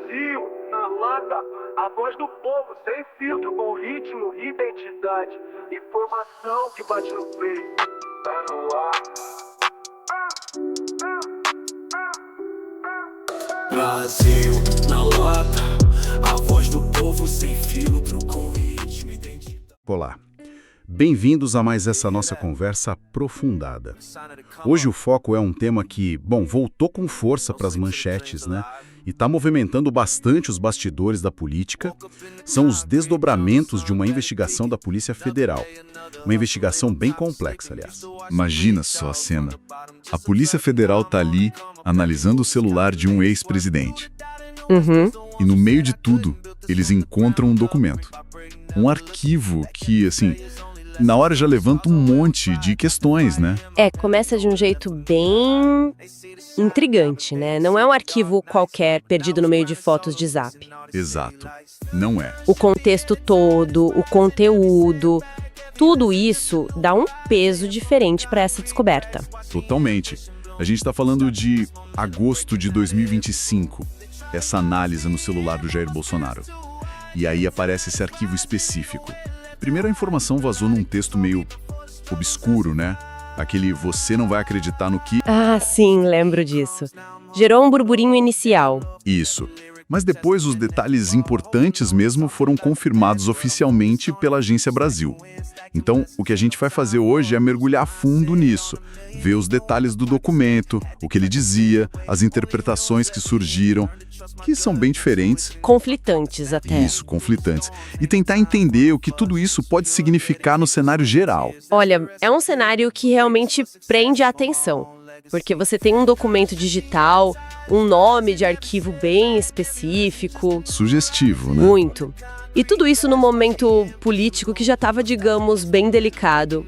Brasil, na lata, a voz do povo, sem filtro, com ritmo, identidade, informação que bate no peito, tá no ar. Brasil, na lata, a voz do povo, sem filtro, com ritmo, identidade. Olá, bem-vindos a mais essa nossa conversa aprofundada. Hoje o foco é um tema que, voltou com força para as manchetes, né? E está movimentando bastante os bastidores da política. São os desdobramentos de uma investigação da Polícia Federal. Uma investigação bem complexa, aliás. Imagina só a cena. A Polícia Federal tá ali, analisando o celular de um ex-presidente. E no meio de tudo, eles encontram um documento. Um arquivo que, na hora já levanta um monte de questões, né? Começa de um jeito bem intrigante, né? Não é um arquivo qualquer perdido no meio de fotos de Zap. Exato. Não é. O contexto todo, o conteúdo, tudo isso dá um peso diferente para essa descoberta. Totalmente. A gente tá falando de agosto de 2025, essa análise no celular do Jair Bolsonaro. E aí aparece esse arquivo específico. Primeiro, a informação vazou num texto meio obscuro, né? Aquele "você não vai acreditar no que..." Ah, sim, lembro disso. Gerou um burburinho inicial. Isso. Mas depois os detalhes importantes mesmo foram confirmados oficialmente pela Agência Brasil. Então, o que a gente vai fazer hoje é mergulhar a fundo nisso, ver os detalhes do documento, o que ele dizia, as interpretações que surgiram, que são bem diferentes. Conflitantes até. Isso, conflitantes. E tentar entender o que tudo isso pode significar no cenário geral. Olha, é um cenário que realmente prende a atenção, porque você tem um documento digital, um nome de arquivo bem específico. Sugestivo, né? Muito. E tudo isso num momento político que já estava, digamos, bem delicado.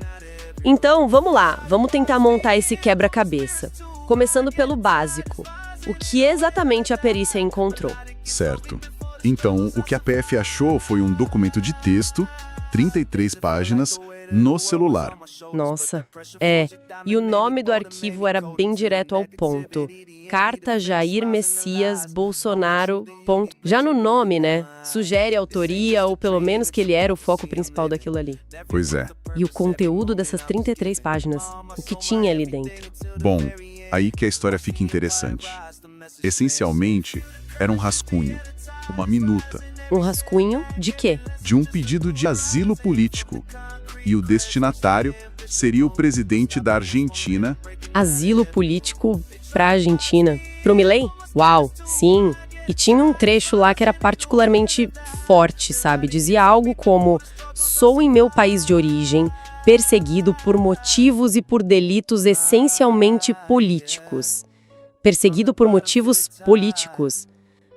Então, vamos lá, vamos tentar montar esse quebra-cabeça. Começando pelo básico. O que exatamente a perícia encontrou? Certo. Então, o que a PF achou foi um documento de texto, 33 páginas, no celular. Nossa, E o nome do arquivo era bem direto ao ponto. Carta Jair Messias Bolsonaro. Já no nome, né? Sugere autoria ou pelo menos que ele era o foco principal daquilo ali. Pois é. E o conteúdo dessas 33 páginas? O que tinha ali dentro? Bom, aí que a história fica interessante. Essencialmente, era um rascunho, uma minuta. Um rascunho de quê? De um pedido de asilo político. E o destinatário seria o presidente da Argentina. Asilo político pra Argentina. Pro Milei? Uau, sim. E tinha um trecho lá que era particularmente forte, sabe? Dizia algo como: "Sou em meu país de origem, perseguido por motivos e por delitos essencialmente políticos." Perseguido por motivos políticos.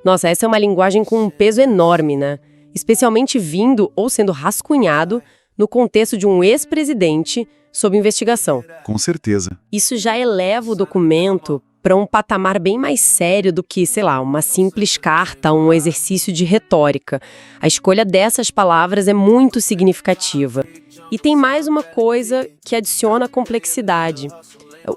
Nossa, essa é uma linguagem com um peso enorme, né? Especialmente vindo ou sendo rascunhado no contexto de um ex-presidente sob investigação. Com certeza. Isso já eleva o documento para um patamar bem mais sério do que, uma simples carta, um exercício de retórica. A escolha dessas palavras é muito significativa. E tem mais uma coisa que adiciona complexidade: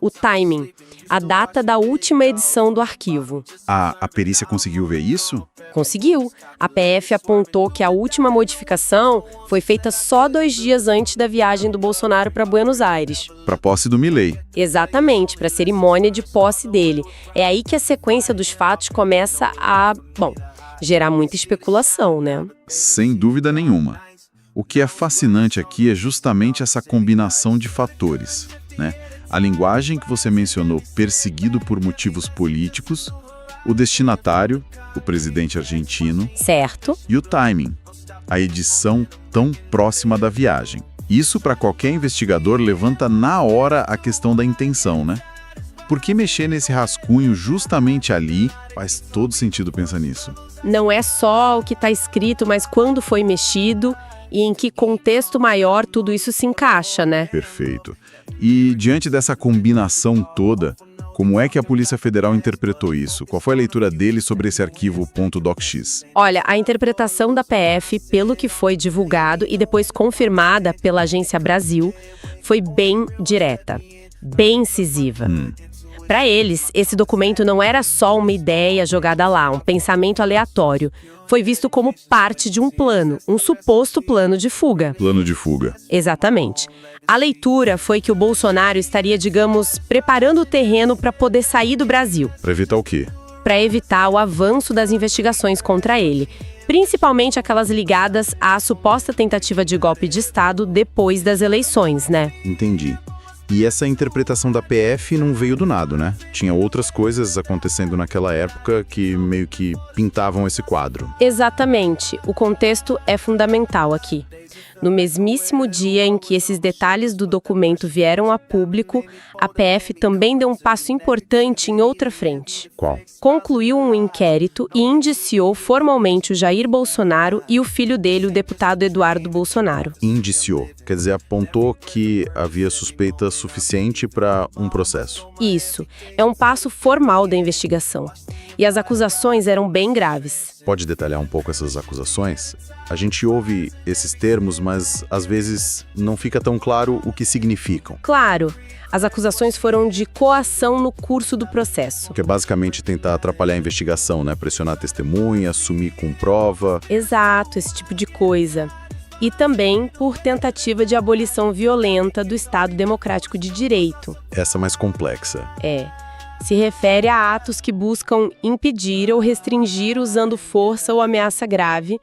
o timing, a data da última edição do arquivo. A perícia conseguiu ver isso? Conseguiu. A PF apontou que a última modificação foi feita só 2 dias antes da viagem do Bolsonaro para Buenos Aires. Para posse do Milei. Exatamente, para a cerimônia de posse dele. É aí que a sequência dos fatos começa a, gerar muita especulação, né? Sem dúvida nenhuma. O que é fascinante aqui é justamente essa combinação de fatores, né? A linguagem que você mencionou, perseguido por motivos políticos, o destinatário, o presidente argentino. Certo. E o timing, a edição tão próxima da viagem. Isso, para qualquer investigador, levanta na hora a questão da intenção, né? Por que mexer nesse rascunho justamente ali? Faz todo sentido pensar nisso. Não é só o que está escrito, mas quando foi mexido e em que contexto maior tudo isso se encaixa, né? Perfeito. E diante dessa combinação toda, como é que a Polícia Federal interpretou isso? Qual foi a leitura dele sobre esse arquivo .docx? Olha, a interpretação da PF, pelo que foi divulgado e depois confirmada pela Agência Brasil, foi bem direta, bem incisiva. Para eles, esse documento não era só uma ideia jogada lá, um pensamento aleatório. Foi visto como parte de um plano, um suposto plano de fuga. Plano de fuga. Exatamente. A leitura foi que o Bolsonaro estaria, digamos, preparando o terreno para poder sair do Brasil. Para evitar o quê? Para evitar o avanço das investigações contra ele, principalmente aquelas ligadas à suposta tentativa de golpe de Estado depois das eleições, né? Entendi. E essa interpretação da PF não veio do nada, né? Tinha outras coisas acontecendo naquela época que meio que pintavam esse quadro. Exatamente. O contexto é fundamental aqui. No mesmíssimo dia em que esses detalhes do documento vieram a público, a PF também deu um passo importante em outra frente. Qual? Concluiu um inquérito e indiciou formalmente o Jair Bolsonaro e o filho dele, o deputado Eduardo Bolsonaro. Indiciou. Quer dizer, apontou que havia suspeita suficiente para um processo. Isso. É um passo formal da investigação. E as acusações eram bem graves. Pode detalhar um pouco essas acusações? A gente ouve esses termos, mas às vezes não fica tão claro o que significam. Claro, as acusações foram de coação no curso do processo. Que é basicamente tentar atrapalhar a investigação, né? Pressionar a testemunha, sumir com prova. Exato, esse tipo de coisa. E também por tentativa de abolição violenta do Estado Democrático de Direito. Essa mais complexa. Se refere a atos que buscam impedir ou restringir, usando força ou ameaça grave,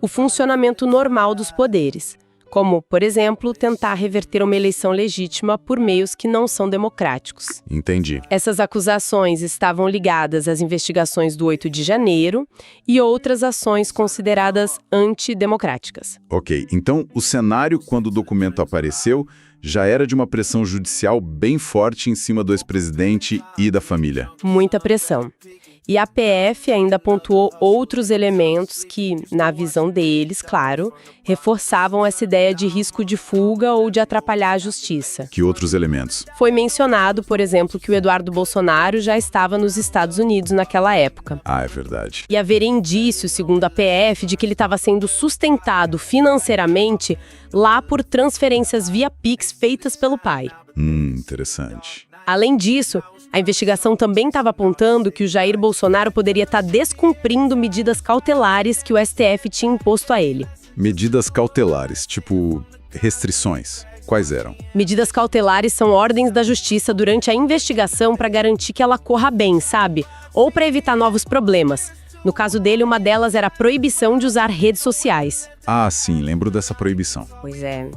o funcionamento normal dos poderes, como, por exemplo, tentar reverter uma eleição legítima por meios que não são democráticos. Entendi. Essas acusações estavam ligadas às investigações do 8 de janeiro e outras ações consideradas antidemocráticas. Ok, então o cenário quando o documento apareceu já era de uma pressão judicial bem forte em cima do ex-presidente e da família. Muita pressão. E a PF ainda pontuou outros elementos que, na visão deles, claro, reforçavam essa ideia de risco de fuga ou de atrapalhar a justiça. Que outros elementos? Foi mencionado, por exemplo, que o Eduardo Bolsonaro já estava nos Estados Unidos naquela época. Ah, é verdade. E haveria indícios, segundo a PF, de que ele estava sendo sustentado financeiramente lá por transferências via Pix feitas pelo pai. Interessante. Além disso, a investigação também estava apontando que o Jair Bolsonaro poderia estar descumprindo medidas cautelares que o STF tinha imposto a ele. Medidas cautelares, tipo restrições. Quais eram? Medidas cautelares são ordens da justiça durante a investigação para garantir que ela corra bem, sabe? Ou para evitar novos problemas. No caso dele, uma delas era a proibição de usar redes sociais. Ah, sim, lembro dessa proibição. Pois é.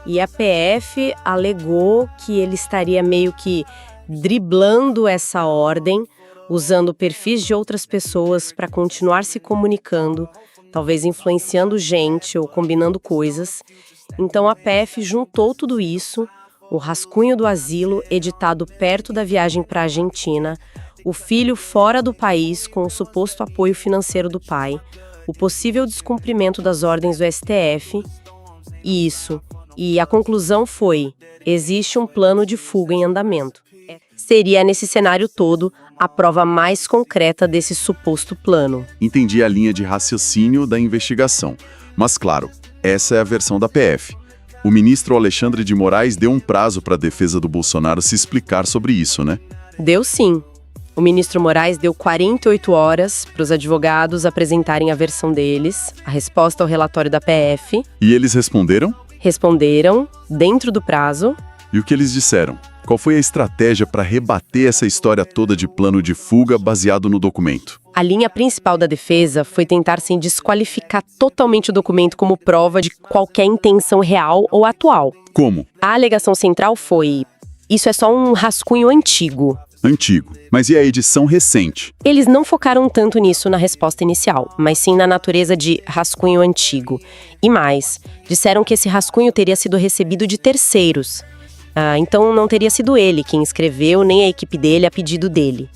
E a PF alegou que ele estaria meio que driblando essa ordem, usando perfis de outras pessoas para continuar se comunicando, talvez influenciando gente ou combinando coisas. Então a PF juntou tudo isso, o rascunho do asilo editado perto da viagem para a Argentina, o filho fora do país com o suposto apoio financeiro do pai, o possível descumprimento das ordens do STF, e a conclusão foi: existe um plano de fuga em andamento. Seria, nesse cenário todo, a prova mais concreta desse suposto plano. Entendi a linha de raciocínio da investigação. Mas, claro, essa é a versão da PF. O ministro Alexandre de Moraes deu um prazo para a defesa do Bolsonaro se explicar sobre isso, né? Deu sim. O ministro Moraes deu 48 horas para os advogados apresentarem a versão deles, a resposta ao relatório da PF. E eles responderam? Responderam, dentro do prazo. E o que eles disseram? Qual foi a estratégia para rebater essa história toda de plano de fuga baseado no documento? A linha principal da defesa foi tentar desqualificar totalmente o documento como prova de qualquer intenção real ou atual. Como? A alegação central foi: isso é só um rascunho antigo. Antigo. Mas e a edição recente? Eles não focaram tanto nisso na resposta inicial, mas sim na natureza de rascunho antigo. E mais, disseram que esse rascunho teria sido recebido de terceiros. Então não teria sido ele quem escreveu, nem a equipe dele a pedido dele.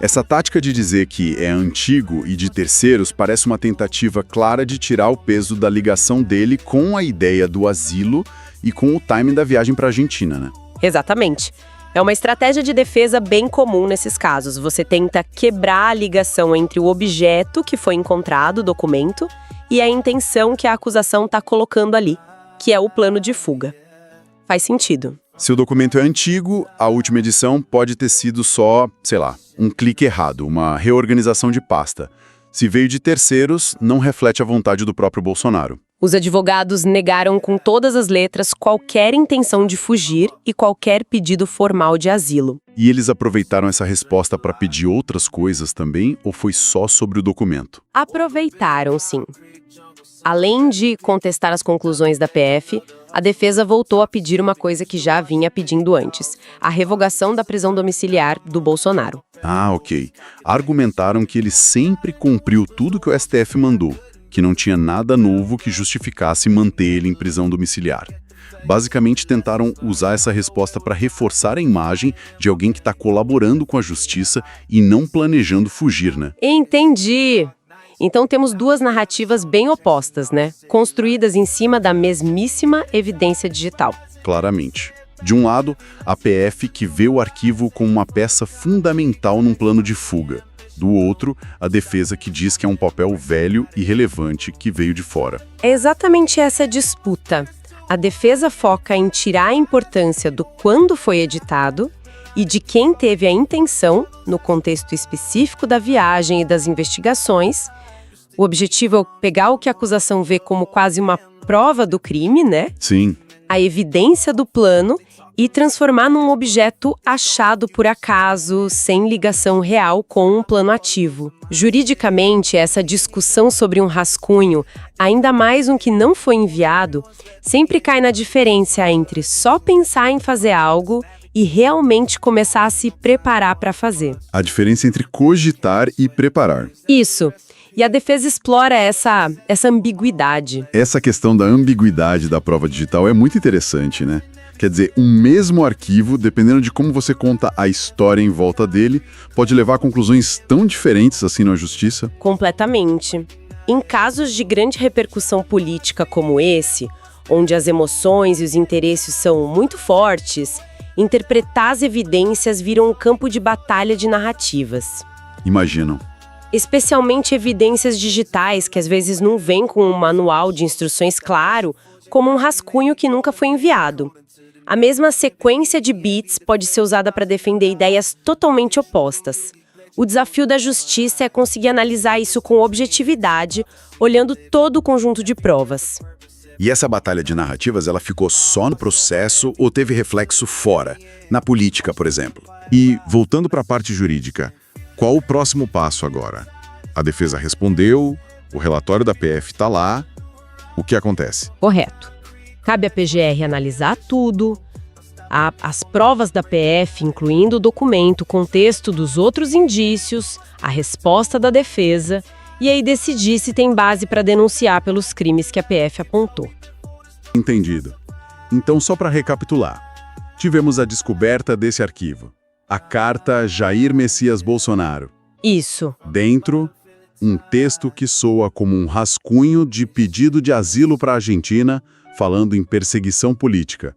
Essa tática de dizer que é antigo e de terceiros parece uma tentativa clara de tirar o peso da ligação dele com a ideia do asilo e com o timing da viagem para a Argentina, né? Exatamente. É uma estratégia de defesa bem comum nesses casos. Você tenta quebrar a ligação entre o objeto que foi encontrado, o documento, e a intenção que a acusação está colocando ali, que é o plano de fuga. Faz sentido. Se o documento é antigo, a última edição pode ter sido só, sei lá, um clique errado, uma reorganização de pasta. Se veio de terceiros, não reflete a vontade do próprio Bolsonaro. Os advogados negaram com todas as letras qualquer intenção de fugir e qualquer pedido formal de asilo. E eles aproveitaram essa resposta para pedir outras coisas também, ou foi só sobre o documento? Aproveitaram, sim. Além de contestar as conclusões da PF, a defesa voltou a pedir uma coisa que já vinha pedindo antes: a revogação da prisão domiciliar do Bolsonaro. Ah, ok. Argumentaram que ele sempre cumpriu tudo que o STF mandou, que não tinha nada novo que justificasse manter ele em prisão domiciliar. Basicamente, tentaram usar essa resposta para reforçar a imagem de alguém que está colaborando com a justiça e não planejando fugir, né? Entendi! Então temos duas narrativas bem opostas, né? Construídas em cima da mesmíssima evidência digital. Claramente. De um lado, a PF que vê o arquivo como uma peça fundamental num plano de fuga. Do outro, a defesa que diz que é um papel velho e relevante que veio de fora. É exatamente essa disputa. A defesa foca em tirar a importância do quando foi editado e de quem teve a intenção, no contexto específico da viagem e das investigações. O objetivo é pegar o que a acusação vê como quase uma prova do crime, né? Sim. A evidência do plano e transformar num objeto achado por acaso, sem ligação real com um plano ativo. Juridicamente, essa discussão sobre um rascunho, ainda mais um que não foi enviado, sempre cai na diferença entre só pensar em fazer algo e realmente começar a se preparar para fazer. A diferença entre cogitar e preparar. Isso. E a defesa explora essa ambiguidade. Essa questão da ambiguidade da prova digital é muito interessante, né? Quer dizer, um mesmo arquivo, dependendo de como você conta a história em volta dele, pode levar a conclusões tão diferentes assim na justiça? Completamente. Em casos de grande repercussão política como esse, onde as emoções e os interesses são muito fortes, interpretar as evidências vira um campo de batalha de narrativas. Imaginam. Especialmente evidências digitais, que às vezes não vêm com um manual de instruções claro, como um rascunho que nunca foi enviado. A mesma sequência de bits pode ser usada para defender ideias totalmente opostas. O desafio da justiça é conseguir analisar isso com objetividade, olhando todo o conjunto de provas. E essa batalha de narrativas, ela ficou só no processo ou teve reflexo fora, na política, por exemplo? E, voltando para a parte jurídica, qual o próximo passo agora? A defesa respondeu, o relatório da PF está lá, o que acontece? Correto. Cabe à PGR analisar tudo, as provas da PF, incluindo o documento, o contexto dos outros indícios, a resposta da defesa, e aí decidir se tem base para denunciar pelos crimes que a PF apontou. Entendido. Então, só para recapitular, tivemos a descoberta desse arquivo. A carta Jair Messias Bolsonaro. Isso. Dentro, um texto que soa como um rascunho de pedido de asilo para a Argentina, falando em perseguição política.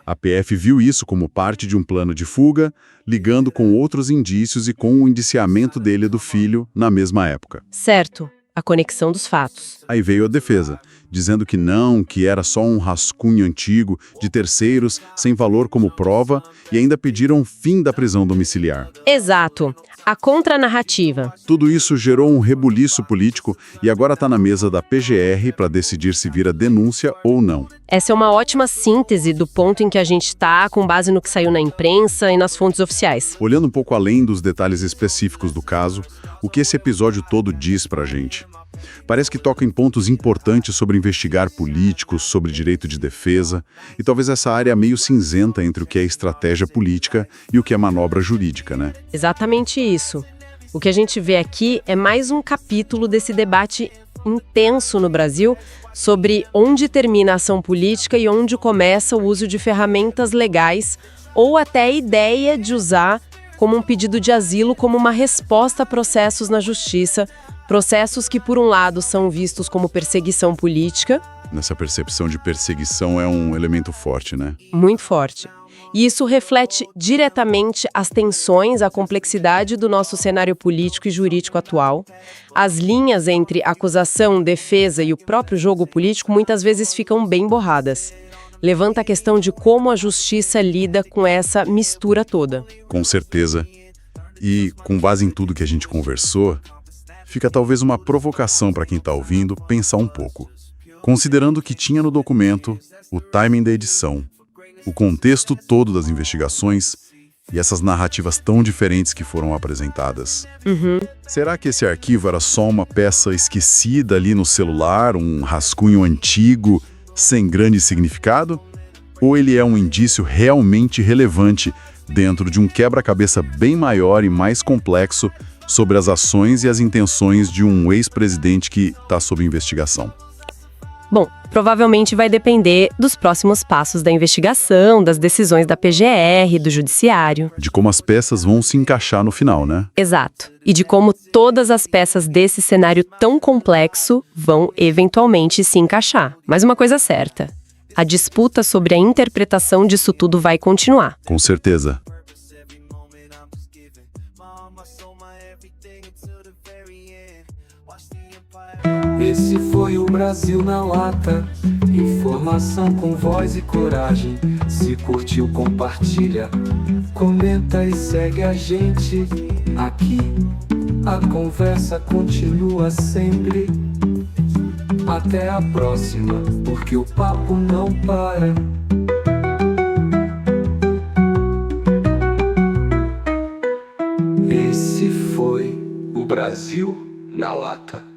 A PF viu isso como parte de um plano de fuga, ligando com outros indícios e com o indiciamento dele e do filho na mesma época. Certo. A conexão dos fatos. Aí veio a defesa, dizendo que não, que era só um rascunho antigo, de terceiros, sem valor como prova, e ainda pediram o fim da prisão domiciliar. Exato. A contranarrativa. Tudo isso gerou um rebuliço político e agora está na mesa da PGR para decidir se vira denúncia ou não. Essa é uma ótima síntese do ponto em que a gente está, com base no que saiu na imprensa e nas fontes oficiais. Olhando um pouco além dos detalhes específicos do caso, o que esse episódio todo diz pra gente? Parece que toca em pontos importantes sobre investigar políticos, sobre direito de defesa, e talvez essa área meio cinzenta entre o que é estratégia política e o que é manobra jurídica, né? Exatamente isso. O que a gente vê aqui é mais um capítulo desse debate intenso no Brasil sobre onde termina a ação política e onde começa o uso de ferramentas legais ou até a ideia de usar como um pedido de asilo como uma resposta a processos na justiça, processos que, por um lado, são vistos como perseguição política. Nessa percepção de perseguição é um elemento forte, né? Muito forte. E isso reflete diretamente as tensões, a complexidade do nosso cenário político e jurídico atual. As linhas entre acusação, defesa e o próprio jogo político muitas vezes ficam bem borradas. levanta a questão de como a justiça lida com essa mistura toda. Com certeza. E, com base em tudo que a gente conversou, fica talvez uma provocação para quem está ouvindo pensar um pouco. Considerando o que tinha no documento, o timing da edição, o contexto todo das investigações e essas narrativas tão diferentes que foram apresentadas. Será que esse arquivo era só uma peça esquecida ali no celular, um rascunho antigo, sem grande significado? Ou ele é um indício realmente relevante dentro de um quebra-cabeça bem maior e mais complexo sobre as ações e as intenções de um ex-presidente que está sob investigação? Bom, provavelmente vai depender dos próximos passos da investigação, das decisões da PGR, do Judiciário. De como as peças vão se encaixar no final, né? Exato. E de como todas as peças desse cenário tão complexo vão eventualmente se encaixar. Mas uma coisa é certa, a disputa sobre a interpretação disso tudo vai continuar. Com certeza. Esse foi o Brasil na lata. Informação com voz e coragem. Se curtiu, compartilha. Comenta e segue a gente. Aqui a conversa continua sempre. Até a próxima, porque o papo não para. Esse foi o Brasil na lata.